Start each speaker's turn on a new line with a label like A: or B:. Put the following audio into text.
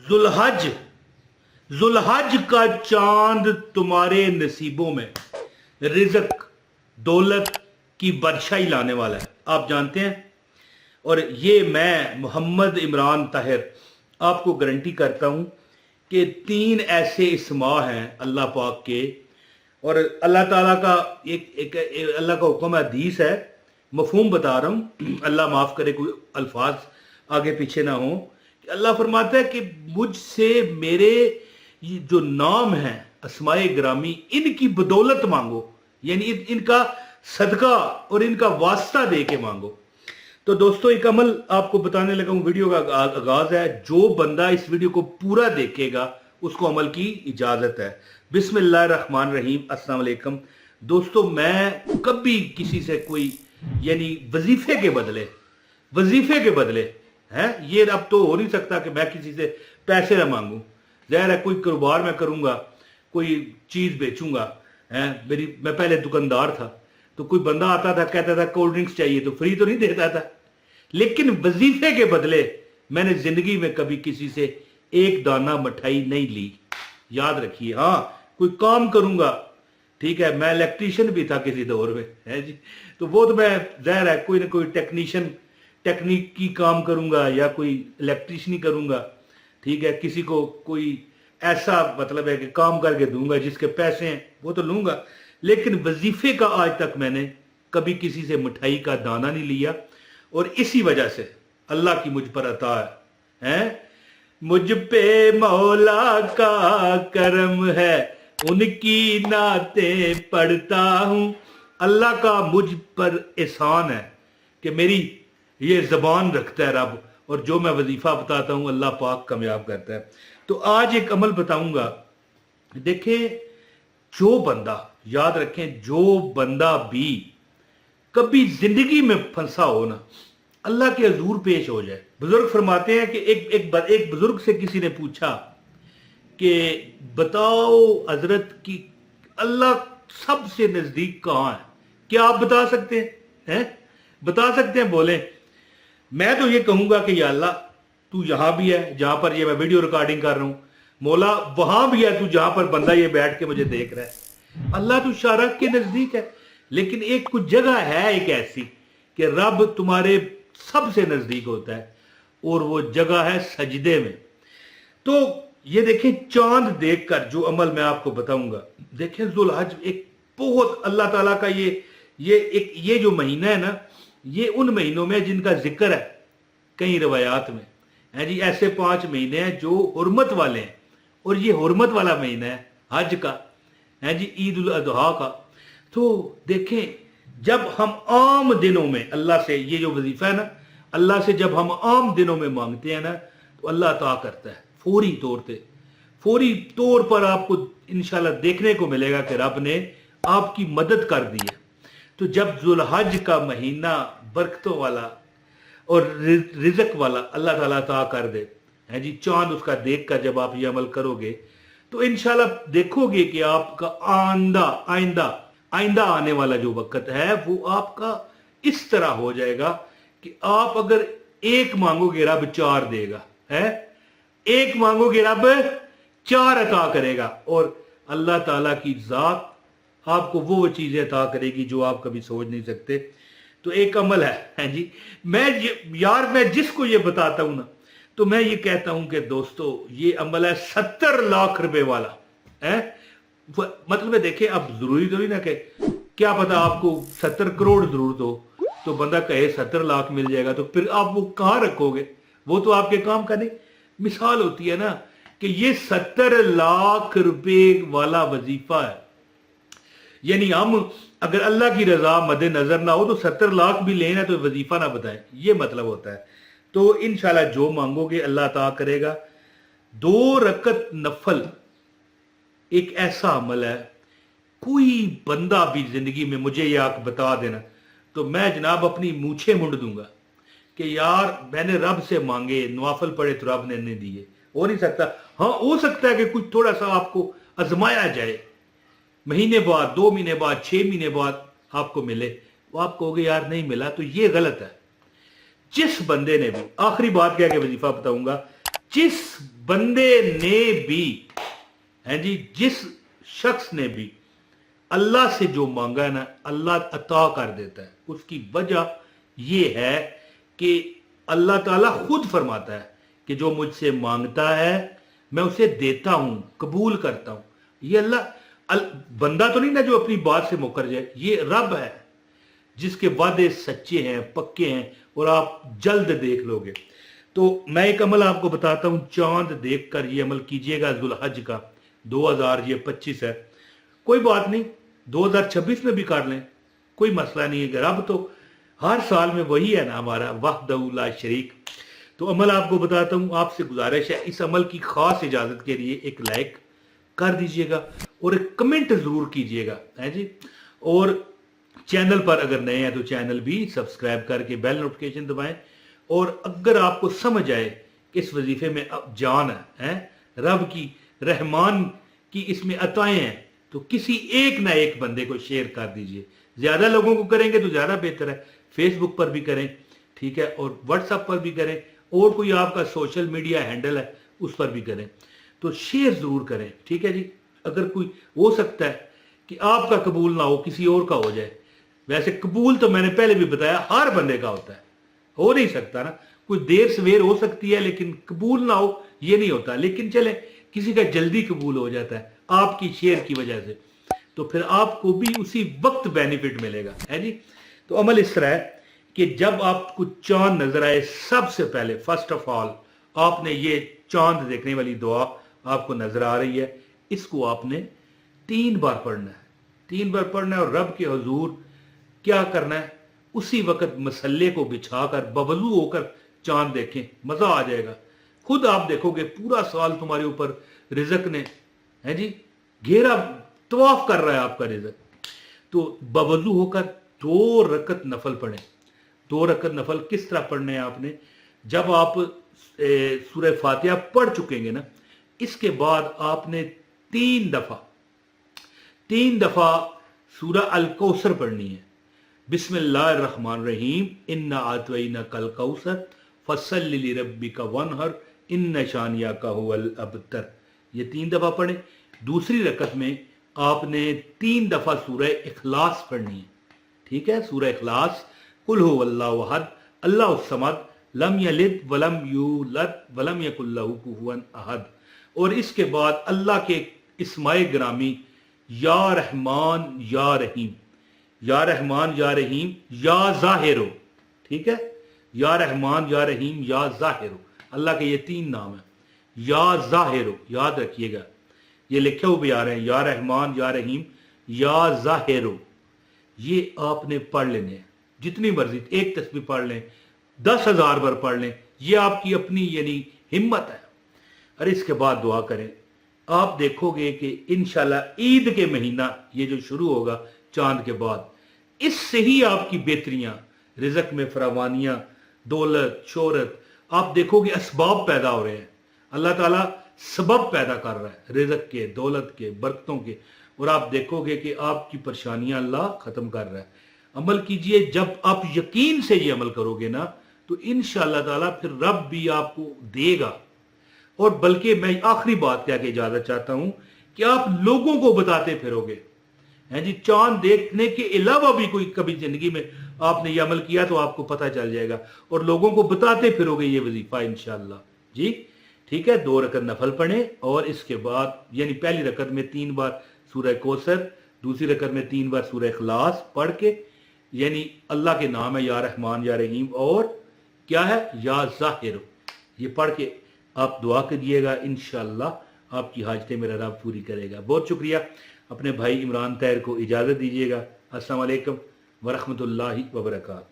A: जुलहज जुलहज का चांद तुम्हारे नसीबों में रिज़्क दौलत की बरछाई लाने वाला है, आप जानते हैं। और ये मैं मोहम्मद इमरान ताहिर आपको गारंटी करता हूँ कि 3 ऐसे इस्मा हैं अल्लाह पाक के, और अल्लाह ताला का एक अल्लाह का हुक्म हदीस है, मफहूम बता रहा हूँ, अल्लाह माफ़ करे कोई अल्फाज आगे पीछे ना हो। कि अल्लाह फरमाता है कि मुझसे मेरे ये जो नाम है अस्माए ग्रामी, इनकी बदौलत मांगो, यानी इनका सदका और इनका वास्ता दे के मांगो। तो दोस्तों एक अमल आपको बताने लगा हूँ, वीडियो का आगाज है। जो बंदा इस वीडियो को पूरा देखेगा उसको अमल की इजाजत है। बिस्मिल्लाहिर्रहमानिर्रहीम, अस्सलाम वालेकुम। दोस्तों मैं कभी किसी से कोई यानी वजीफे के बदले हैं, ये अब तो हो नहीं सकता कि मैं किसी से पैसे ना मांगू। ज़ाहिर है कोई कारोबार मैं करूंगा, कोई चीज बेचूंगा, मैं पहले दुकानदार था, तो कोई बंदा आता था कहता था कोल्ड ड्रिंक्स चाहिए, तो फ्री तो नहीं देता था। लेकिन वजीफे के बदले मैंने जिंदगी में कभी किसी से एक दाना मिठाई नहीं ली, याद रखिए। हाँ कोई काम करूंगा, ठीक है, मैं इलेक्ट्रीशियन भी था किसी दौर में, है जी, तो वो तो मैं ज़ाहिर है कोई ना कोई टेक्निक की काम करूंगा या कोई इलेक्ट्रीशियन करूंगा, ठीक है, किसी को कोई ऐसा मतलब है कि काम करके दूंगा जिसके पैसे हैं वो तो लूंगा। लेकिन वजीफे का आज तक मैंने कभी किसी से मिठाई का दाना नहीं लिया, और इसी वजह से अल्लाह की मुझ पर अता है। मुझ पे मौला का करम है, उनकी नातें पढ़ता हूं। अल्लाह का मुझ पर एहसान है कि मेरी ये जबान रखता है रब, और जो मैं वजीफा बताता हूं अल्लाह पाक कामयाब करता है। तो आज एक अमल बताऊंगा, देखें, जो बंदा, याद रखें, जो बंदा भी कभी जिंदगी में फंसा हो ना, अल्लाह के हजूर पेश हो जाए। बुजुर्ग फरमाते हैं कि एक बुजुर्ग से किसी ने पूछा कि बताओ हजरत की अल्लाह सबसे नजदीक कहां है, क्या आप बता सकते हैं? बता सकते हैं? बोले। मैं तो ये कहूंगा कि या अल्लाह तू यहां भी है जहां पर ये मैं वीडियो रिकॉर्डिंग कर रहा हूं, मौला वहां भी है तू जहां पर बंदा ये बैठ के मुझे देख रहा है। अल्लाह तू शारक के नजदीक है, लेकिन एक कुछ जगह है एक ऐसी कि रब तुम्हारे सबसे नजदीक होता है, और वो जगह है सजदे में। तो ये देखें, चांद देखकर जो अमल मैं आपको बताऊंगा, देखें जुलहज एक बहुत अल्लाह ताला का ये जो महीना है ना, ये उन महीनों में जिनका जिक्र है कई रवायात में है जी। ऐसे 5 महीने हैं जो हुर्मत वाले हैं, और ये हुर्मत वाला महीना है हज का, है जी, ईद उल अजहा का। तो देखें, जब हम आम दिनों में अल्लाह से ये जो वजीफा है ना, अल्लाह से जब हम आम दिनों में मांगते हैं ना, तो अल्लाह अता करता है फौरी तौर पर। आपको इंशाल्लाह देखने को मिलेगा कि रब ने आपकी मदद कर दी है। तो जब जुलहज का महीना बरकतों वाला और रिज़्क वाला अल्लाह ताला अता कर दे, है जी, चांद उसका देख कर जब आप ये अमल करोगे तो इंशाल्लाह देखोगे कि आपका आइंदा आने वाला जो वक्त है वो आपका इस तरह हो जाएगा कि आप अगर एक मांगोगे रब 4 देगा, है, एक मांगोगे रब 4 अता करेगा, और अल्लाह ताला की जात आपको वो चीजें अता करेगी जो आप कभी सोच नहीं सकते। तो एक अमल है जी, मैं जिसको ये बताता हूं ना, तो मैं ये कहता हूं कि दोस्तों ये अमल है 70 लाख रुपए वाला है। मतलब है, देखें, अब जरूरी तो नहीं ना कि क्या पता आपको 70 करोड़ जरूरत हो तो बंदा कहे 70 लाख मिल जाएगा, तो फिर आप वो कहां रखोगे? वो तो आपके काम का नहीं। मिसाल होती है ना कि ये 70 लाख रुपए वाला वजीफा है, यानी हम अगर अल्लाह की रजा मद्देनजर ना हो तो 70 लाख भी लेना तो वजीफा ना बताएं, ये मतलब होता है। तो इंशाल्लाह जो मांगोगे अल्लाह अता करेगा। 2 रकत नफल एक ऐसा अमल है, कोई बंदा भी जिंदगी में मुझे ये आप बता देना तो मैं जनाब अपनी मूछे मुंड दूंगा कि यार मैंने रब से मांगे, नवाफल पड़े तो रब ने नहीं दिए। हो नहीं सकता। हाँ हो सकता है कि कुछ थोड़ा सा आपको आजमाया जाए, महीने बाद, 2 महीने बाद, 6 महीने बाद आपको मिले, वो आप कहोगे यार नहीं मिला, तो ये गलत है। जिस बंदे ने भी, आखिरी बात कह के वजीफा बताऊंगा, जिस बंदे ने भी है जी, जिस शख्स ने भी अल्लाह से जो मांगा है ना, अल्लाह अता कर देता है। उसकी वजह ये है कि अल्लाह ताला खुद फरमाता है कि जो मुझसे मांगता है मैं उसे देता हूं, कबूल करता हूं। ये बंदा तो नहीं ना जो अपनी बात से मुकर जाए, ये रब है जिसके वादे सच्चे हैं, पक्के हैं, और आप जल्द देख लोगे। तो मैं एक अमल आपको बताता हूं, चांद देखकर ये अमल कीजिएगा जुल्हज का 2025 है। कोई बात नहीं, 2026 में भी कर लें, कोई मसला नहीं है। रब तो हर साल में वही है ना हमारा, वहदहू ला शरीक। तो अमल आपको बताता हूं, आपसे गुजारिश है इस अमल की खास इजाजत के लिए एक लाइक कर दीजिएगा और एक कमेंट जरूर कीजिएगा, है जी। और चैनल पर अगर नए हैं तो चैनल भी सब्सक्राइब करके बेल नोटिफिकेशन दबाएं। और अगर आपको समझ आए कि इस वजीफे में अब जान है, रब की, रहमान की इसमें अताएं हैं, तो किसी एक ना एक बंदे को शेयर कर दीजिए। ज्यादा लोगों को करेंगे तो ज्यादा बेहतर है। फेसबुक पर भी करें, ठीक है, और व्हाट्सएप पर भी करें, और कोई आपका सोशल मीडिया हैंडल है उस पर भी करें, तो शेयर जरूर करें, ठीक है जी। अगर कोई हो सकता है कि आपका कबूल ना हो, किसी और का हो जाए। वैसे कबूल तो मैंने पहले भी बताया हर बंदे का होता है, हो नहीं सकता ना, कोई देर सवेर हो सकती है, लेकिन कबूल ना हो ये नहीं होता। लेकिन चले किसी का जल्दी कबूल हो जाता है आपकी शेयर की वजह से, तो फिर आपको भी उसी वक्त बेनिफिट मिलेगा, है जी। तो अमल इस तरह है कि जब आपको चांद नजर आए, सबसे पहले फर्स्ट ऑफ ऑल आपने ये चांद देखने वाली दुआ आपको नजर आ रही है, इसको आपने 3 बार पढ़ना है, 3 बार पढ़ना है। और रब के हुजूर क्या करना है, उसी वक्त मसल्ले को बिछाकर बवजू होकर चांद देखें, मजा आ जाएगा। खुद आप देखोगे पूरा साल तुम्हारे ऊपर रिजक ने, है जी, घेरा, तवाफ कर रहा है आपका रिजक। तो बवजू होकर 2 रकत नफल पढ़ें। 2 रकत नफल किस तरह पढ़ने हैं आपने, जब आप सूरह फातिहा पढ़ चुकेंगे ना, इसके बाद आपने 3 दफा सूरह अल कौसर पढ़नी है। बिस्मिल्लाहिर्रहमानिर्रहीम, इन्ना आतवैना कल कौसर फसल्लि लिरब्बिका वनहर इन्न शानियाका हुवल अबतर। ये 3 दफा पढ़े। दूसरी रकत में आपने 3 दफा सूरह इखलास पढ़नी है, ठीक है। सूरह इखलास, कुल हुवल्लाहु अहद अल्लाहुस समद लम यलिद वलम यूलद वलम यकुल लहू कुफुवन अहद। और इसके बाद अल्लाह के इस्माए ग्रामी या रहमान या रहीम, या रहमान या रहीम या जाहिरो, ठीक है, या रहमान या रहीम या जाहिरो, अल्लाह के ये 3 नाम है। या जाहिरो याद रखिएगा, ये लिखे हुए भी आ रहे हैं, या रहमान या रहीम या जाहिरो। ये आपने पढ़ लेने हैं, जितनी मर्जी, एक तस्बीह पढ़ लें, 10,000 बार पढ़ लें, ये आपकी अपनी यानी हिम्मत है। और इसके बाद दुआ करें, आप देखोगे कि इंशाल्लाह ईद के महीना ये जो शुरू होगा चांद के बाद, इससे ही आपकी बेहतरियां, रिजक में फरावानियां, दौलत, शोहरत, आप देखोगे असबाब पैदा हो रहे हैं। अल्लाह ताला सबब पैदा कर रहा है रिजक के, दौलत के, बरकतों के, और आप देखोगे कि आपकी परेशानियां अल्लाह खत्म कर रहा है। अमल कीजिए, जब आप यकीन से ये अमल करोगे ना, तो इंशाअल्लाह ताला फिर रब भी आपको देगा। और बल्कि मैं आखिरी बात कह के इजाजत चाहता हूं कि आप लोगों को बताते फिरोगे, हैं जी। चांद देखने के अलावा भी कोई कभी जिंदगी में आपने ये अमल किया तो आपको पता चल जाएगा, और लोगों को बताते फिरोगे ये वजीफा इंशाअल्लाह जी, ठीक है। 2 रकत नफल पढ़े, और इसके बाद यानी पहली रकत में 3 बार सूरह कौसर, दूसरी रकत में 3 बार सूरह इखलास पढ़ के, यानी अल्लाह के नाम है या रहमान या रहीम, और क्या है, या जाहिर, ये पढ़ के आप दुआ करिएगा, इंशाअल्लाह आपकी हाजतें मेरा रब पूरी करेगा। बहुत शुक्रिया। अपने भाई इमरान तैर को इजाज़त दीजिएगा। अस्सलाम वालेकुम वरहमतुल्लाहि वबरकातुहू।